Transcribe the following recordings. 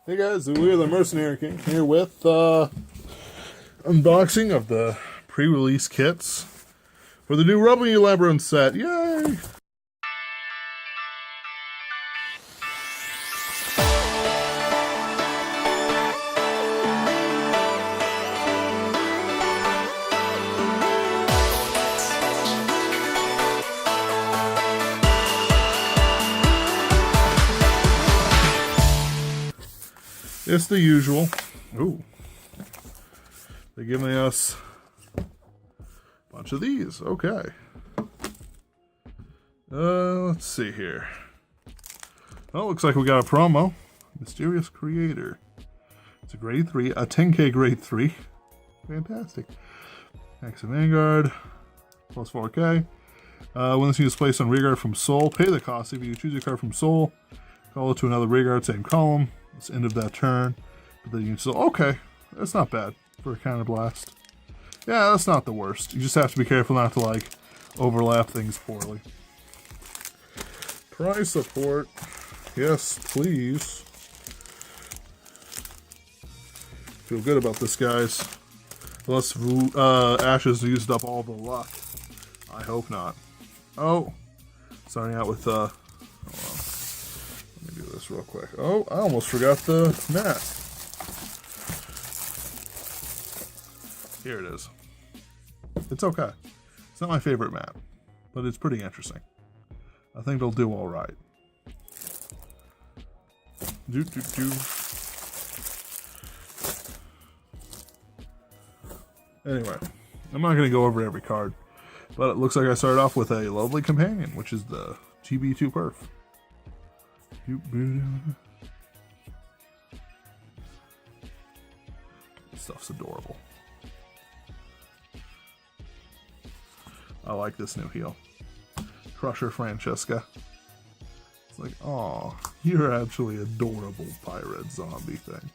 Hey guys, we're the Mercenary King here with unboxing of the pre-release kits for the new Rummy Labyrinth set. Yay! It's the usual. Ooh. They're giving us a bunch of these. Okay. Let's see here. Well, looks like we got a promo. Mysterious Creator. It's a grade 3, a 10k grade 3. Fantastic. Max and Vanguard. Plus 4k. When this unit is placed on rearguard from Soul, pay the cost. If you choose a card from Soul, call it to another rearguard, same column. It's the end of that turn. But then you can still, okay, that's not bad for a counter blast. Yeah, that's not the worst. You just have to be careful not to like overlap things poorly. Price support. Yes, please. Feel good about this, guys. Unless Ashes used up all the luck. I hope not. Oh, starting out with hold on. Let me do this real quick. Oh, I almost forgot the mat. Here it is. It's okay. It's not my favorite mat, but it's pretty interesting. I think it'll do all right. Anyway, I'm not going to go over every card, but it looks like I started off with a lovely companion, which is the GB2 Perf. This stuff's adorable. I like this new heel. Crusher Francesca. It's like, aw, you're actually adorable pirate zombie thing.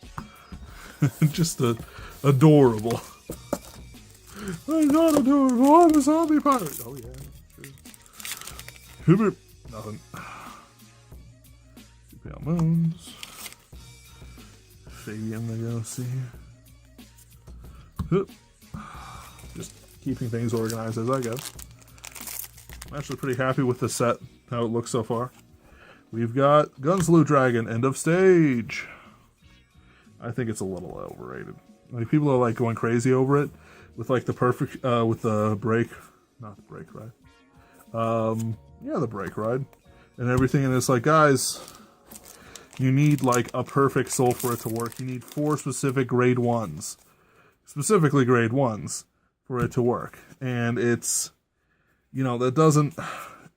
Just adorable. I'm not adorable, I'm a zombie pirate. Oh yeah, sure. Nothing. Two Pale Moons. Fabian Legacy. Just keeping things organized as I go. I'm actually pretty happy with the set, how it looks so far. We've got Gunsalute Dragon, End of Stage. I think it's a little overrated. Like, people are like going crazy over it with like the perfect, with the brake, not the brake ride. Yeah, the brake ride and everything. And it's like, guys, you need like a perfect soul for it to work. You need 4 specific grade 1s, specifically grade 1s for it to work. And it's, you know, that doesn't,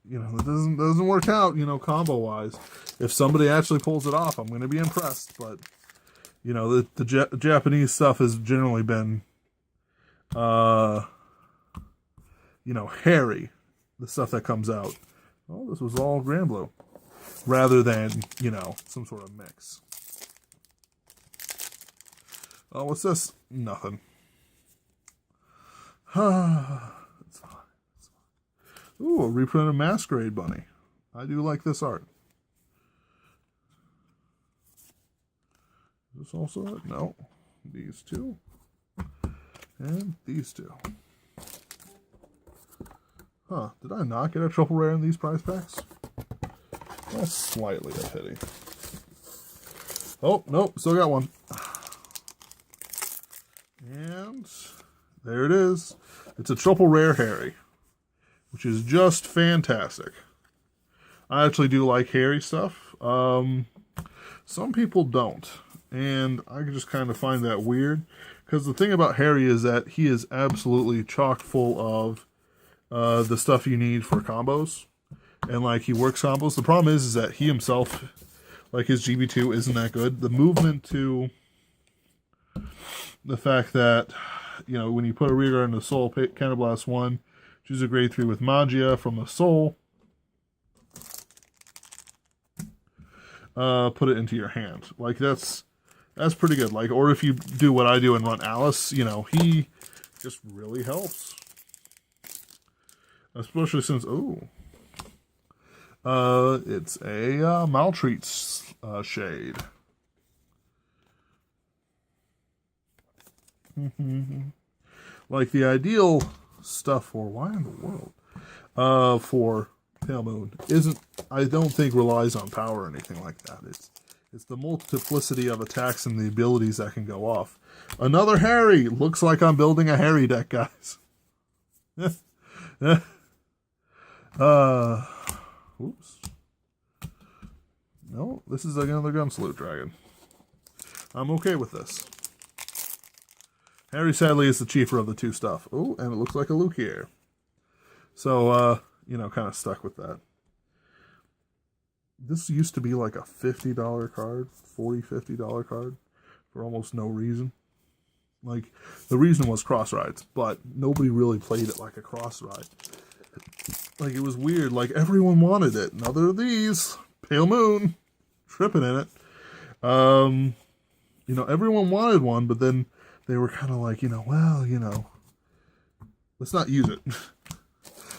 you know, it doesn't work out, you know, combo wise. If somebody actually pulls it off, I'm going to be impressed. But, you know, the Japanese stuff has generally been, you know, hairy. The stuff that comes out. Oh, this was all Grand Blue. Rather than, you know, some sort of mix. Oh, what's this? Nothing. It's fine. It's fine. Ooh, a reprint of Masquerade Bunny. I do like this art. Is this also it? No. These two. And these two. Huh. Did I not get a triple rare in these prize packs? That's slightly a pity. Oh, nope. Still got one. And there it is. It's a triple rare Harry, which is just fantastic. I actually do like Harry stuff. Some people don't. And I just kind of find that weird. Because the thing about Harry is that he is absolutely chock full of the stuff you need for combos. And like, he works combos. The problem is that he himself, like, his GB2 isn't that good. The movement to the fact that, you know, when you put a rearguard in the Soul, Counterblast 1, choose a grade 3 with Magia from the Soul, put it into your hand. Like, that's pretty good. Like, or if you do what I do and run Alice, you know, he just really helps. Especially since, it's a Maltreat shade. Like the ideal stuff for why in the world? For Pale Moon isn't, I don't think, relies on power or anything like that. It's the multiplicity of attacks and the abilities that can go off. Another Harry! Looks like I'm building a Harry deck, guys. Oops. No, this is another Gunsalute Dragon. I'm okay with this. Harry, sadly, is the cheaper of the two stuff. Oh, and it looks like a Lukier. So, you know, kind of stuck with that. This used to be like a $50 card, $50 card, for almost no reason. Like, the reason was cross rides, but nobody really played it like a cross ride. Like, it was weird. Like, everyone wanted it. Another of these. Pale Moon. Tripping in it. You know, everyone wanted one, but then they were kind of like, you know, well, you know, let's not use it.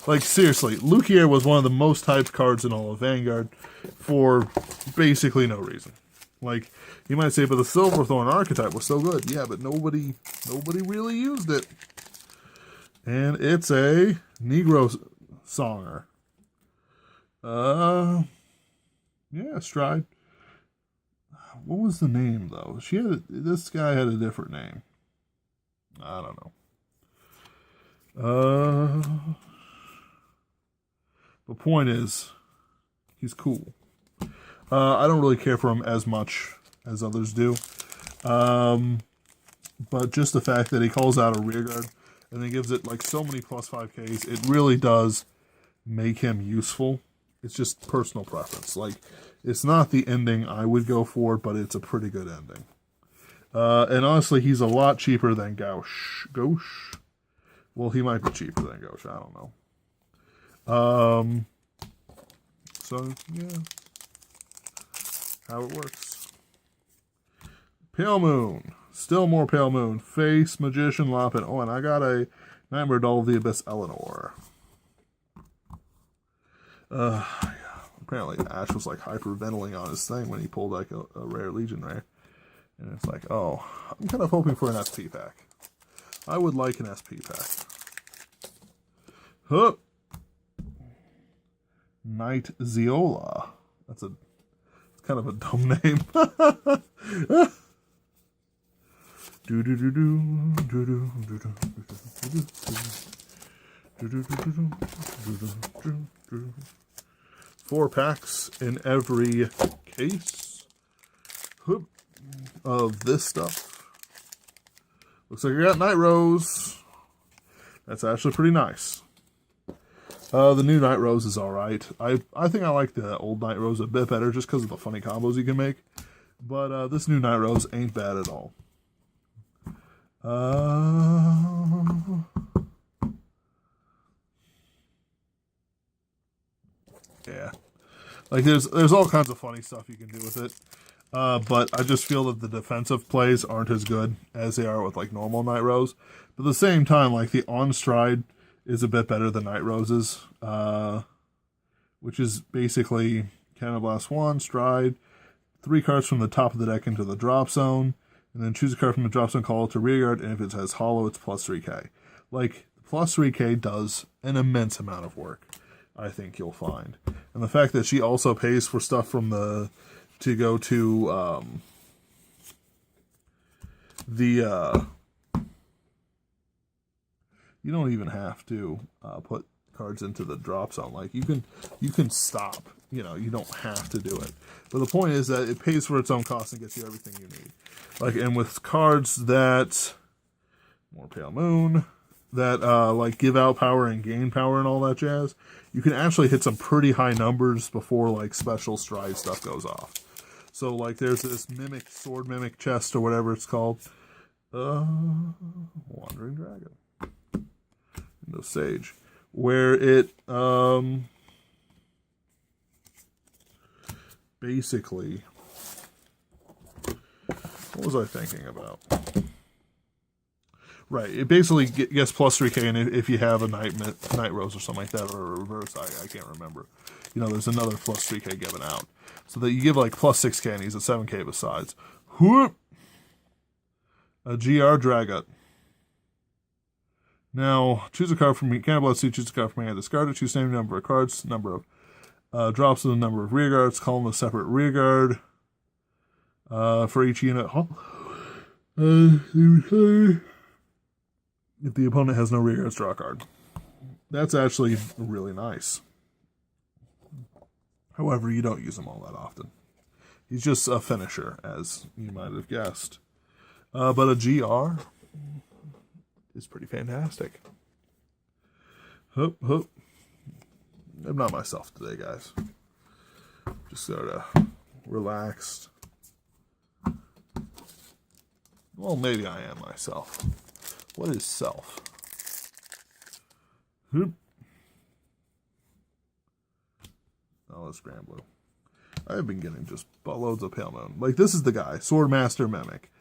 Like, seriously, Lukier was one of the most hyped cards in all of Vanguard for basically no reason. Like, you might say, but the Silverthorn archetype was so good. Yeah, but nobody really used it. And it's a Negro Songer. Yeah, Stride. What was the name, though? This guy had a different name. I don't know. The point is, he's cool. I don't really care for him as much as others do. But just the fact that he calls out a rearguard and then gives it like so many +5Ks, it really does make him useful. It's just personal preference. Like, it's not the ending I would go for, but it's a pretty good ending. And honestly, he's a lot cheaper than Gauche. Gauche? Well, he might be cheaper than Gauche. I don't know. So, yeah. How it works. Pale Moon. Still more Pale Moon. Face, Magician, Loppet. Oh, and I got a Nightmare Doll of the Abyss Eleanor. Apparently Ash was like hyperventilating on his thing when he pulled like a rare Legion rare. And it's like, oh, I'm kind of hoping for an SP pack. I would like an SP pack. Huh. Night Ziola. It's kind of a dumb name. Four packs in every case of this stuff. Looks like I got Night Rose. That's actually pretty nice. The new Night Rose is alright. I think I like the old Night Rose a bit better just because of the funny combos you can make. But this new Night Rose ain't bad at all. Yeah. Like, there's all kinds of funny stuff you can do with it. But I just feel that the defensive plays aren't as good as they are with, like, normal Night Rose. But at the same time, like, the on-stride is a bit better than Night Rose's. Which is basically Counterblast 1, Stride, 3 cards from the top of the deck into the drop zone, and then choose a card from the drop zone, call it to rearguard, and if it has hollow, it's +3K. Like, +3K does an immense amount of work, I think you'll find. And the fact that she also pays for stuff from to go to you don't even have to put cards into the drop zone. Like, you can stop. You know, you don't have to do it. But the point is that it pays for its own cost and gets you everything you need. Like, and with cards that more Pale Moon that like give out power and gain power and all that jazz, you can actually hit some pretty high numbers before like special stride stuff goes off. So like there's this sword mimic chest or whatever it's called. Wandering Dragon. No Sage. Where it basically, what was I thinking about? Right, it basically gets +3K, and if you have a Night Rose or something like that, or a reverse, I can't remember. You know, there's another +3K given out. So that you give like +6K, and he's at 7K besides. Whoop! A GR Dragut. Now, choose a card from me. Cannibal C, choose a card from me. Discard it. Choose the same number of cards, number of drops, and the number of rear guards. Call them a separate rear guard for each unit. If the opponent has no rear guards, draw a card. That's actually really nice. However, you don't use him all that often. He's just a finisher, as you might have guessed. But a GR is pretty fantastic. Hoop, hoop. I'm not myself today, guys. Just sort of relaxed. Well, maybe I am myself. What is self? Hoop. Oh, it's Grand Blue. I've been getting just buttloads of Pale Moon. Like, this is the guy. Swordmaster Mimic.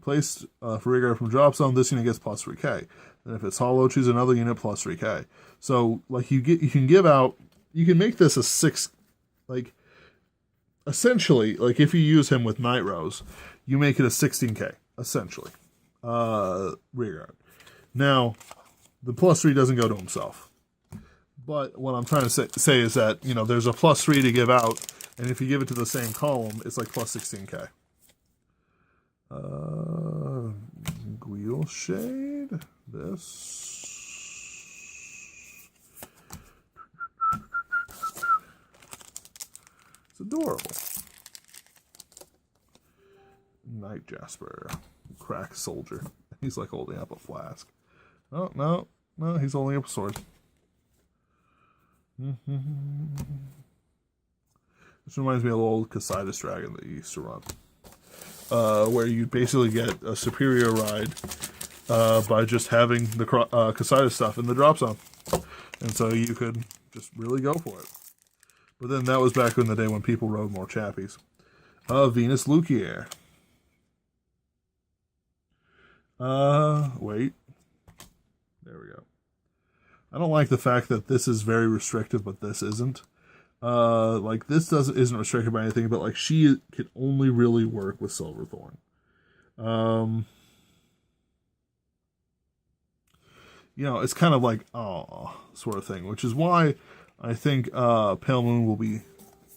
Placed for rigor from drop zone, this unit gets plus 3k. And if it's hollow, choose another unit plus 3k. So, like, you can give out, you can make this a 6, like, essentially, like, if you use him with Nitros, you make it a 16k, essentially. Rear guard. Now, the plus 3 doesn't go to himself. But what I'm trying to say is that, you know, there's a plus 3 to give out, and if you give it to the same column, it's like plus 16k. Guile Shade. This. It's adorable. Night Jasper. Crack Soldier. He's like holding up a flask. Oh, no. No, he's holding up a sword. This reminds me of the old Casidas Dragon that you used to run. Where you basically get a superior ride by just having the Casidas stuff in the drop zone. And so you could just really go for it. But then that was back in the day when people rode more chappies. Venus Lucier. Wait. There we go. I don't like the fact that this is very restrictive, but this isn't. Like, this isn't restricted by anything, but, like, she can only really work with Silverthorn. You know, it's kind of like, oh, sort of thing, which is why I think Pale Moon will be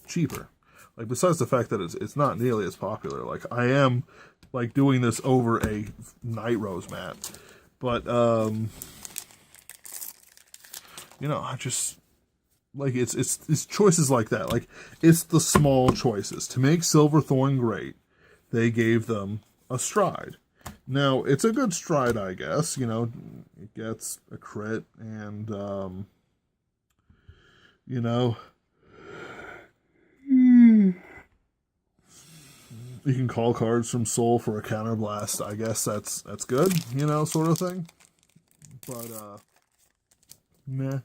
cheaper. Like, besides the fact that it's not nearly as popular. Like, I am, like, doing this over a Night Rose mat. But, you know, I just, like, it's choices like that. Like, it's the small choices. To make Silverthorn great, they gave them a stride. Now, it's a good stride, I guess. You know, it gets a crit, and, you know, you can call cards from Soul for a counterblast. I guess that's good, you know, sort of thing. But, meh.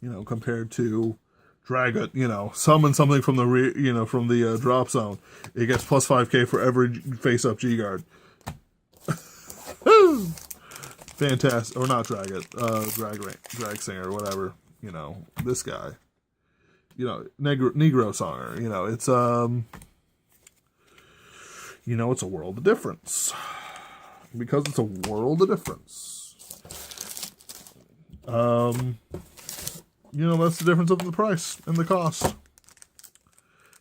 You know, compared to drag it, you know, summon something from the from the drop zone. It gets plus 5k for every face-up G-Guard. Fantastic. Or not drag it. Drag singer, whatever. You know, this guy. You know, Negro Songer. You know, it's, you know, it's a world of difference. Because it's a world of difference. You know, that's the difference of the price and the cost.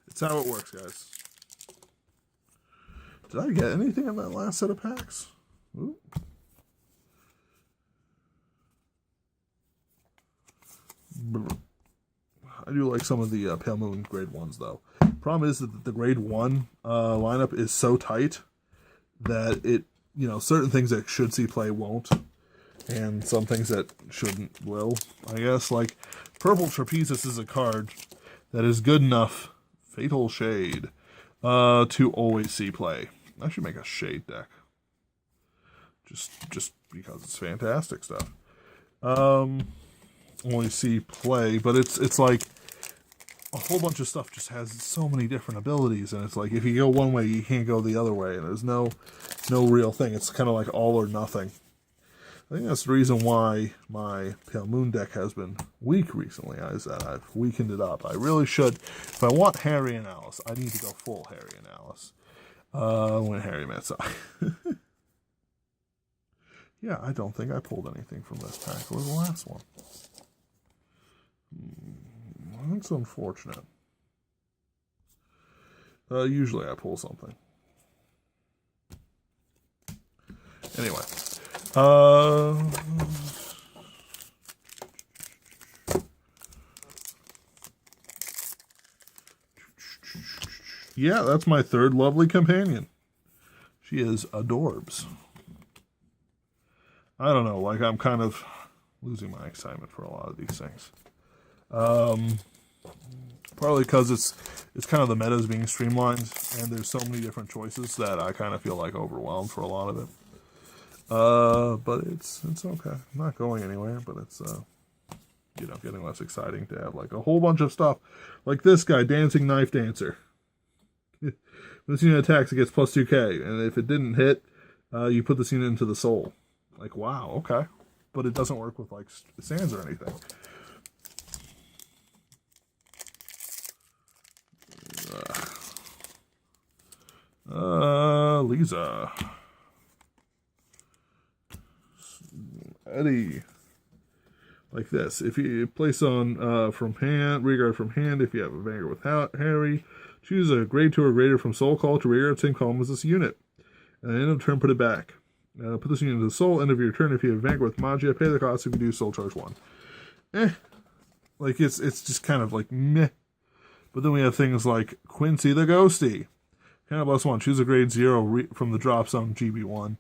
It's how it works, guys. Did I get anything in that last set of packs? Ooh. I do like some of the Pale Moon grade 1s, though. Problem is that the grade 1 lineup is so tight that it, you know, certain things that should see play won't. And some things that shouldn't will, I guess. Like, Purple Trapezis is a card that is good enough, Fatal Shade, to always see play. I should make a Shade deck. Just because it's fantastic stuff. Only see play, but it's like a whole bunch of stuff just has so many different abilities, and it's like if you go one way, you can't go the other way, and there's no real thing. It's kind of like all or nothing. I think that's the reason why my Pale Moon deck has been weak recently, is that I've weakened it up. I really should. If I want Harry and Alice, I need to go full Harry and Alice. When Harry met Sai. Yeah, I don't think I pulled anything from this pack or the last one. That's unfortunate. Usually I pull something. Anyway. Yeah, that's my third lovely companion. She is adorbs. I don't know, like I'm kind of losing my excitement for a lot of these things. Partly because it's kind of the metas being streamlined, and there's so many different choices that I kind of feel like overwhelmed for a lot of it. But it's okay. I'm not going anywhere, but it's you know, getting less exciting to have like a whole bunch of stuff like this guy, Dancing Knife Dancer. When this unit attacks, it gets plus 2k, and if it didn't hit, you put this unit into the soul. Like, wow, okay. But it doesn't work with, like, sands or anything. Lisa. Eddie. Like this. If you place on from hand, rearguard from hand, if you have a Vanguard with Harry, choose a grade 2 or greater from soul call to rearguard same column as this unit. And end of turn, put it back. Put this unit into the soul. End of your turn. If you have Vanguard with Magia, pay the cost. If you do, soul charge 1. Like it's just kind of like meh. But then we have things like Quincy the Ghosty. Kind of +1. Choose a grade 0 from the drop zone GB1.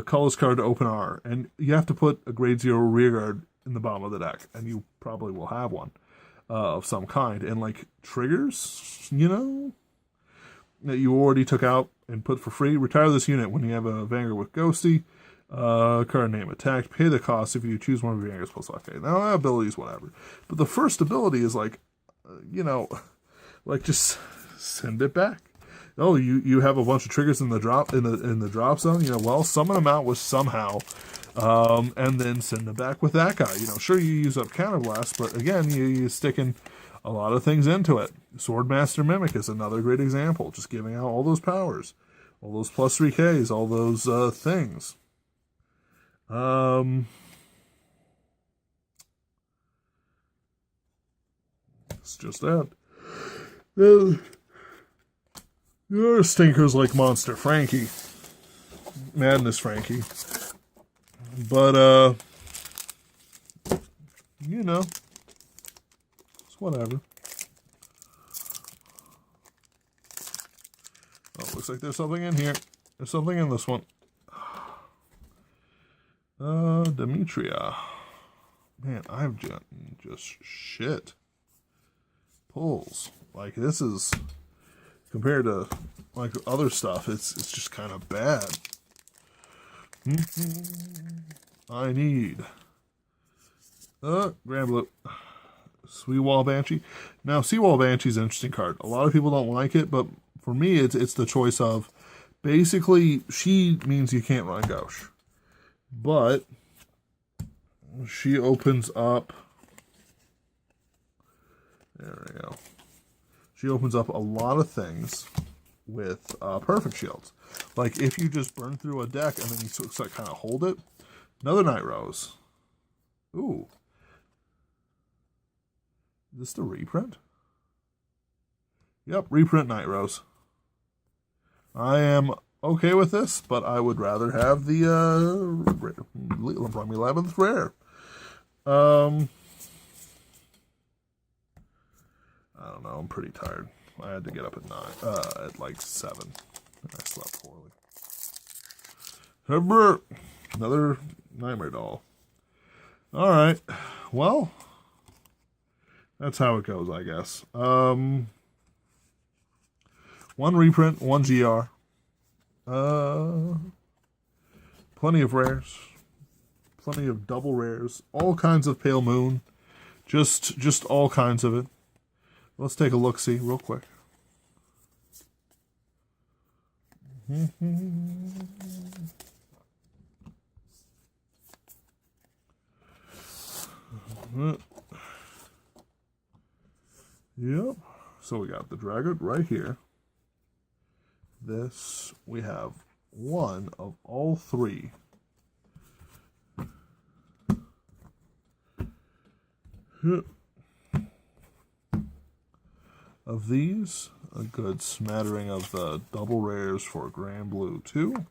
Colors card to open R. And you have to put a grade 0 rearguard in the bottom of the deck. And you probably will have one of some kind. And like triggers, you know, that you already took out and put for free. Retire this unit when you have a Vanguard with Ghosty. Card name attacked. Pay the cost if you choose one of your Vanguards plus 5k. Now, abilities, whatever. But the first ability is like, you know, like just send it back. Oh, you have a bunch of triggers in the drop in the drop zone. You know, well, summon them out with somehow, and then send them back with that guy. You know, sure you use up counterblast, but again, you sticking a lot of things into it. Swordmaster Mimic is another great example. Just giving out all those powers, all those plus 3Ks, all those things. It's just that. There are stinkers like Monster Frankie, Madness Frankie, but you know, it's whatever. Oh, looks like there's something in here. There's something in this one. Demetria. Man, I've just shit pulls. Like, this is, compared to like other stuff, it's just kind of bad. I need Grand Blue. Seawall Banshee. Now, Seawall Banshee is an interesting card. A lot of people don't like it, but for me, it's the choice of, basically, she means you can't run Gauche. But she opens up, there we go. She opens up a lot of things with perfect shields. Like if you just burn through a deck and then you sort of kind of hold it. Another Night Rose. Ooh. Is this the reprint? Yep, reprint Night Rose. I am okay with this, but I would rather have the Rummy Labyrinth rare. I don't know. I'm pretty tired. I had to get up at at like 7. I slept poorly. Another Nightmare Doll. All right. Well, that's how it goes, I guess. One reprint, one GR. Plenty of rares. Plenty of double rares. All kinds of Pale Moon. Just all kinds of it. Let's take a look-see real quick. Yep. So we got the Dragon right here. This, we have one of all 3 of these. A good smattering of the double rares for Grand Blue 2.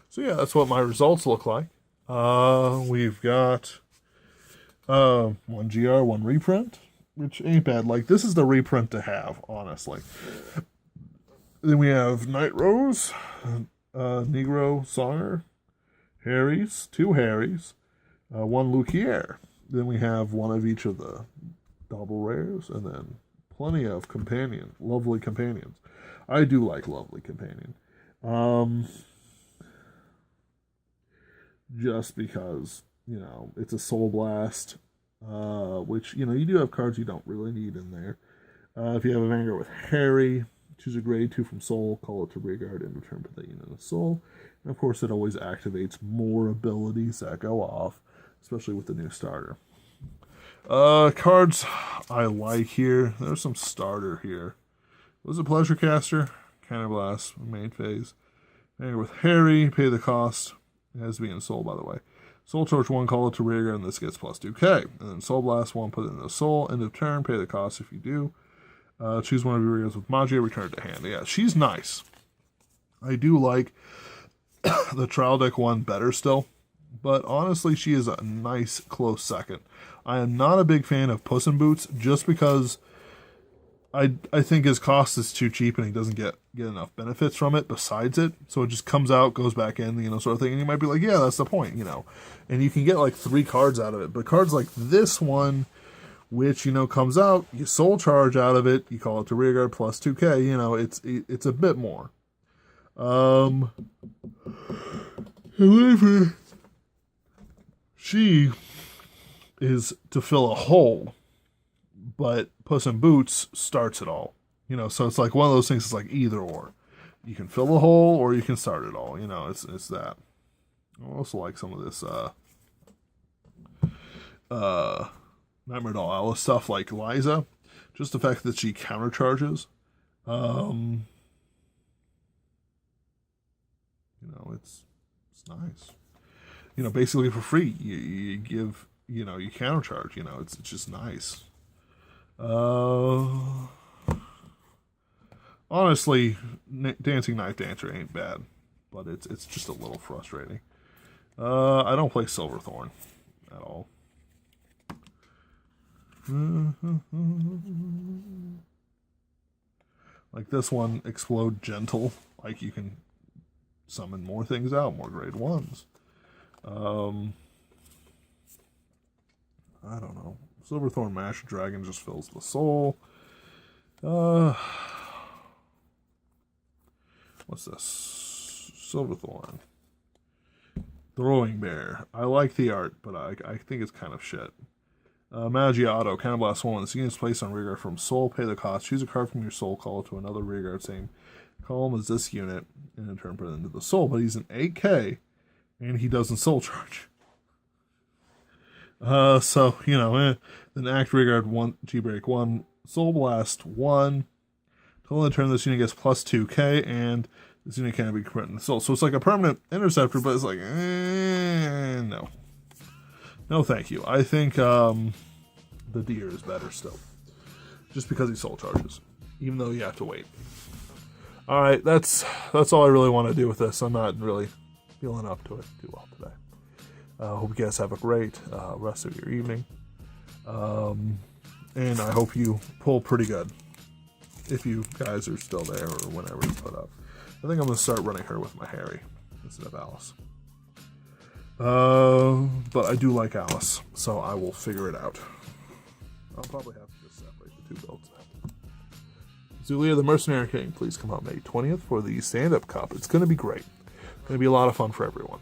So yeah, that's what my results look like. We've got one GR, one reprint, which ain't bad. Like, this is the reprint to have, honestly. Then we have Night Rose, Negro Songer, Harry's, 2 Harry's, 1 Luquier. Then we have one of each of the double rares, and then plenty of lovely companions. I do like lovely companion. Just because, you know, it's a Soul Blast, which, you know, you do have cards you don't really need in there. If you have a Vanguard with Harry, choose a grade 2 from Soul, call it to Rearguard, and return put that unit in Soul. And of course, it always activates more abilities that go off, especially with the new starter. Cards I like here. There's some starter here. Was it Pleasure Caster? Counterblast, main phase. Vanguard with Harry, pay the cost. It has to be in Soul, by the way. Soul Charge 1, call it to Rearguard, and this gets plus 2k. And then Soul Blast 1, put it in the Soul. End of turn, pay the cost if you do. Choose one of your Rearguards with Magia, return it to hand. Yeah, she's nice. I do like the Trial Deck one better still. But honestly, she is a nice close second. I am not a big fan of Puss in Boots just because I think his cost is too cheap and he doesn't get enough benefits from it besides it. So it just comes out, goes back in, you know, sort of thing. And you might be like, yeah, that's the point, you know. And you can get like 3 cards out of it. But cards like this one, which, you know, comes out, you Soul Charge out of it, you call it to Rearguard plus 2k, you know, it's a bit more. However, she is to fill a hole, but Puss in Boots starts it all. You know, so it's like one of those things, it's like either or. You can fill a hole or you can start it all. You know, it's that. I also like some of this Nightmare Doll Alice stuff, like Liza. Just the fact that she countercharges. You know, it's nice. You know, basically for free, you give, you know, you countercharge. You know, it's just nice. Honestly, Dancing Knife Dancer ain't bad, but it's just a little frustrating. I don't play Silverthorn at all. Like this one, Explode Gentle. Like you can summon more things out, more grade 1s. I don't know. Silverthorn Mash Dragon just fills the soul. What's this? Silverthorn. Throwing Bear. I like the art, but I think it's kind of shit. Magiato, Counterblast 1. This unit is placed on Rearguard from Soul. Pay the cost. Choose a card from your Soul. Call it to another Rearguard. Same column as this unit. And in turn put it into the Soul. But he's an 8k. And he doesn't Soul Charge. So, you know, then Act Rearguard 1, G-Break 1, Soul Blast 1. Till the turn, this unit gets plus 2k, and this unit can't be converted into Soul. So it's like a permanent interceptor, but it's like, no. No, thank you. I think the Deer is better still. Just because he Soul Charges. Even though you have to wait. Alright, that's all I really want to do with this. I'm not really feeling up to it too well today. Hope you guys have a great rest of your evening. And I hope you pull pretty good. If you guys are still there or whenever you put up. I think I'm going to start running her with my Harry instead of Alice. But I do like Alice, so I will figure it out. I'll probably have to just separate the 2 builds now. Zulia the Mercenary King, please come out May 20th for the Stand-Up Cup. It's going to be great. It's going to be a lot of fun for everyone.